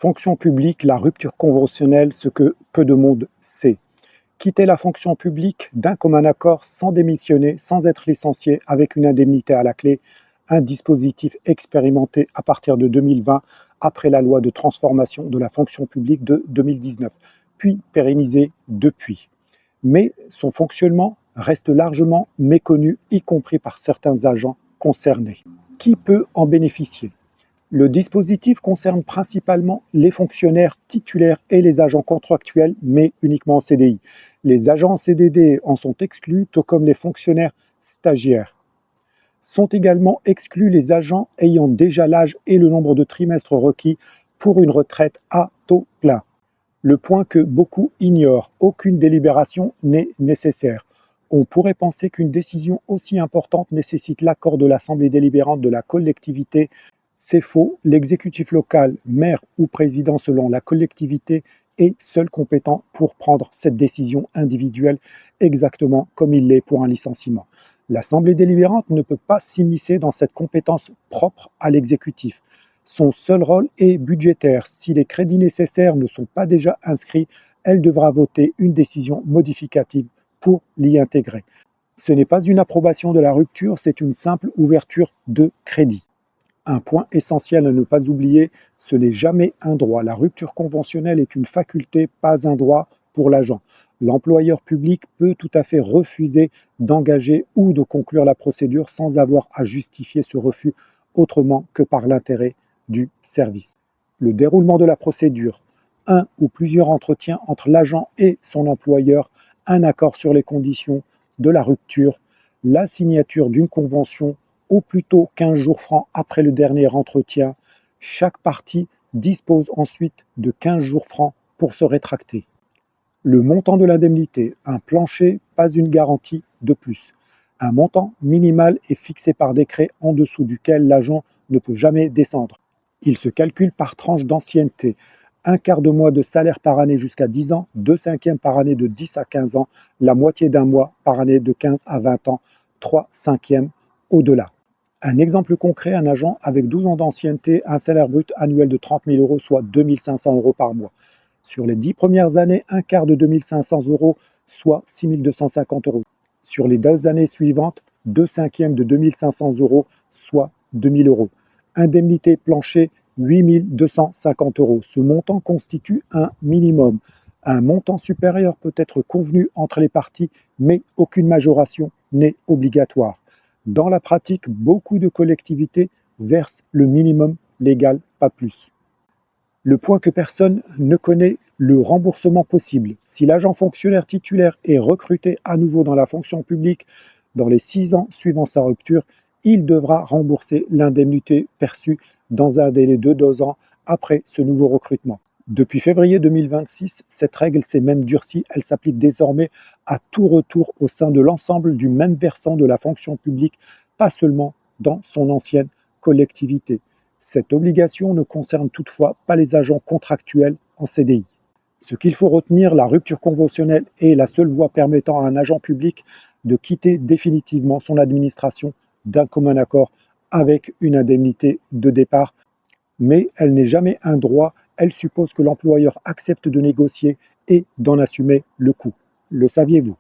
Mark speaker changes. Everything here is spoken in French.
Speaker 1: Fonction publique, la rupture conventionnelle, ce que peu de monde sait. Quitter la fonction publique d'un commun accord sans démissionner, sans être licencié, avec une indemnité à la clé, un dispositif expérimenté à partir de 2020 après la loi de transformation de la fonction publique de 2019, puis pérennisé depuis. Mais son fonctionnement reste largement méconnu, y compris par certains agents concernés. Qui peut en bénéficier? Le dispositif concerne principalement les fonctionnaires titulaires et les agents contractuels, mais uniquement en CDI. Les agents en CDD en sont exclus, tout comme les fonctionnaires stagiaires. Sont également exclus les agents ayant déjà l'âge et le nombre de trimestres requis pour une retraite à taux plein. Le point que beaucoup ignorent, aucune délibération n'est nécessaire. On pourrait penser qu'une décision aussi importante nécessite l'accord de l'Assemblée délibérante de la collectivité. C'est faux, l'exécutif local, maire ou président selon la collectivité, est seul compétent pour prendre cette décision individuelle, exactement comme il l'est pour un licenciement. L'Assemblée délibérante ne peut pas s'immiscer dans cette compétence propre à l'exécutif. Son seul rôle est budgétaire. Si les crédits nécessaires ne sont pas déjà inscrits, elle devra voter une décision modificative pour l'y intégrer. Ce n'est pas une approbation de la rupture, c'est une simple ouverture de crédit. Un point essentiel à ne pas oublier, ce n'est jamais un droit. La rupture conventionnelle est une faculté, pas un droit pour l'agent. L'employeur public peut tout à fait refuser d'engager ou de conclure la procédure sans avoir à justifier ce refus autrement que par l'intérêt du service. Le déroulement de la procédure, un ou plusieurs entretiens entre l'agent et son employeur, un accord sur les conditions de la rupture, la signature d'une convention au plus tôt 15 jours francs après le dernier entretien. Chaque partie dispose ensuite de 15 jours francs pour se rétracter. Le montant de l'indemnité, un plancher, pas une garantie de plus. Un montant minimal est fixé par décret en dessous duquel l'agent ne peut jamais descendre. Il se calcule par tranche d'ancienneté. Un quart de mois de salaire par année jusqu'à 10 ans, 2/5 par année de 10 à 15 ans, la moitié d'un mois par année de 15 à 20 ans, 3/5 au-delà. Un exemple concret, un agent avec 12 ans d'ancienneté, un salaire brut annuel de 30 000 euros, soit 2 500 euros par mois. Sur les 10 premières années, un quart de 2 500 euros, soit 6 250 euros. Sur les 2 années suivantes, 2/5 de 2 500 euros, soit 2 000 euros. Indemnité plancher, 8 250 euros. Ce montant constitue un minimum. Un montant supérieur peut être convenu entre les parties, mais aucune majoration n'est obligatoire. Dans la pratique, beaucoup de collectivités versent le minimum légal, pas plus. Le point que personne ne connaît, le remboursement possible. Si l'agent fonctionnaire titulaire est recruté à nouveau dans la fonction publique dans les 6 ans suivant sa rupture, il devra rembourser l'indemnité perçue dans un délai de 2 ans après ce nouveau recrutement. Depuis février 2026, cette règle s'est même durcie, elle s'applique désormais à tout retour au sein de l'ensemble du même versant de la fonction publique, pas seulement dans son ancienne collectivité. Cette obligation ne concerne toutefois pas les agents contractuels en CDI. Ce qu'il faut retenir, la rupture conventionnelle est la seule voie permettant à un agent public de quitter définitivement son administration d'un commun accord avec une indemnité de départ. Mais elle n'est jamais un droit, elle suppose que l'employeur accepte de négocier et d'en assumer le coût. Le saviez-vous?